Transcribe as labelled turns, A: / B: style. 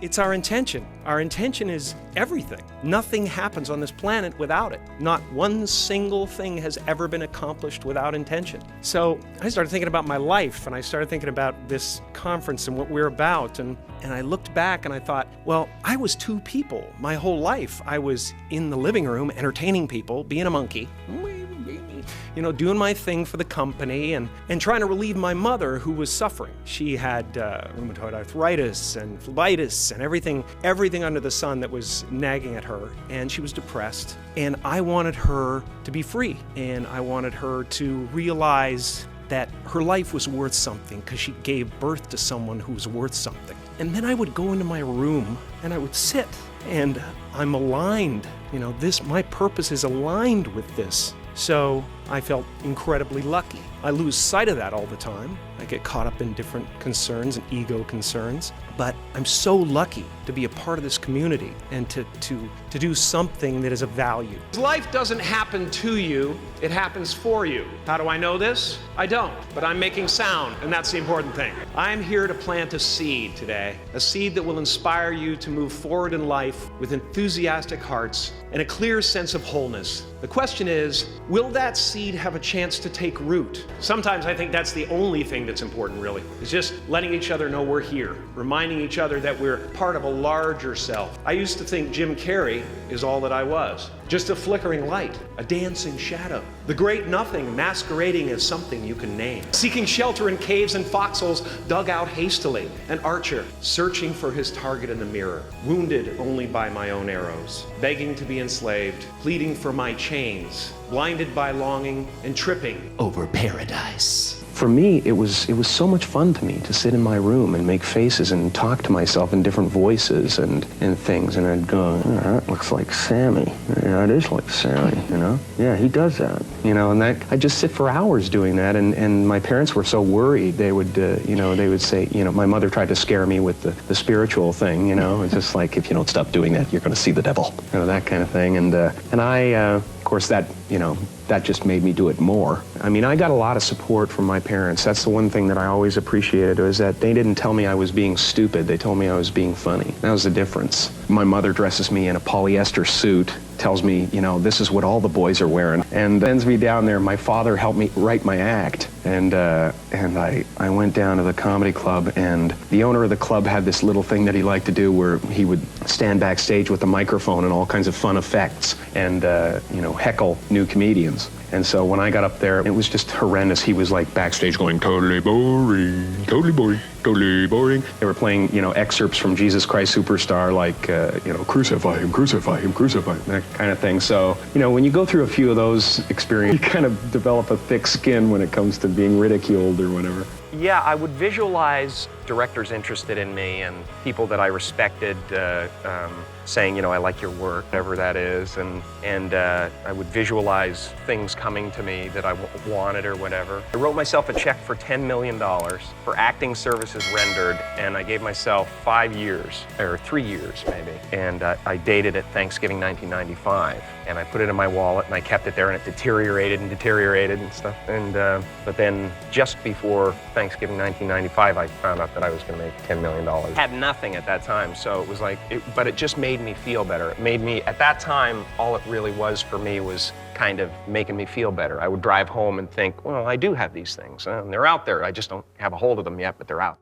A: It's our intention. Our intention is everything. Nothing happens on this planet without it. Not one single thing has ever been accomplished without intention. So I started thinking about my life, and I started thinking about this conference and what we're about, and I looked back and I thought, well, I was two people my whole life. I was in the living room entertaining people, being a monkey, doing my thing for the company and trying to relieve my mother, who was suffering. She had rheumatoid arthritis and phlebitis and everything under the sun that was nagging at her, and she was depressed. And I wanted her to be free, and I wanted her to realize that her life was worth something because she gave birth to someone who was worth something. And then I would go into my room and I would sit, and I'm aligned. My purpose is aligned with this. So I felt incredibly lucky. I lose sight of that all the time. I get caught up in different concerns and ego concerns, but I'm so lucky to be a part of this community and to do something that is of value. Life doesn't happen to you, it happens for you. How do I know this? I don't, but I'm making sound, and that's the important thing. I'm here to plant a seed today, a seed that will inspire you to move forward in life with enthusiastic hearts and a clear sense of wholeness. The question is, will that seed have a chance to take root? Sometimes I think that's the only thing that's important, really, is just letting each other know we're here, reminding each other that we're part of a larger self. I used to think Jim Carrey is all that I was, just a flickering light, a dancing shadow, the great nothing masquerading as something you can name, seeking shelter in caves and foxholes dug out hastily, an archer searching for his target in the mirror, wounded only by my own arrows, begging to be enslaved, pleading for my chains, blinded by longing and tripping over paradise. For me, it was so much fun to me to sit in my room and make faces and talk to myself in different voices and things. And I'd go, oh, that looks like Sammy. Yeah, it is like Sammy, Yeah, he does that. And I'd just sit for hours doing that. And my parents were so worried. They would, they would say, my mother tried to scare me with the spiritual thing, It's just like, if you don't stop doing that, you're going to see the devil, that kind of thing. And I, of course, that just made me do it more. I mean, I got a lot of support from my parents. That's the one thing that I always appreciated, was that they didn't tell me I was being stupid. They told me I was being funny. That was the difference. My mother dresses me in a polyester suit, tells me, this is what all the boys are wearing, and sends me down there. My father helped me write my act, and I went down to the comedy club, and the owner of the club had this little thing that he liked to do where he would stand backstage with a microphone and all kinds of fun effects and, heckle new comedians. And so when I got up there, it was just horrendous. He was like backstage going, totally boring, totally boring, totally boring. They were playing, excerpts from Jesus Christ Superstar, like, crucify him, crucify him, crucify him, that kind of thing. So, when you go through a few of those experiences, you kind of develop a thick skin when it comes to being ridiculed or whatever. Yeah, I would visualize directors interested in me and people that I respected saying, I like your work, whatever that is, and I would visualize things coming to me that I wanted or whatever. I wrote myself a check for $10 million for acting services rendered, and I gave myself 5 years, or 3 years maybe, and I dated it Thanksgiving 1995, and I put it in my wallet, and I kept it there, and it deteriorated and stuff, and but then just before Thanksgiving 1995, I found out that I was going to make $10 million. I had nothing at that time, so it was like, but it just made me feel better. It made me, at that time, all it really was for me was kind of making me feel better. I would drive home and think, well, I do have these things, and they're out there. I just don't have a hold of them yet, but they're out.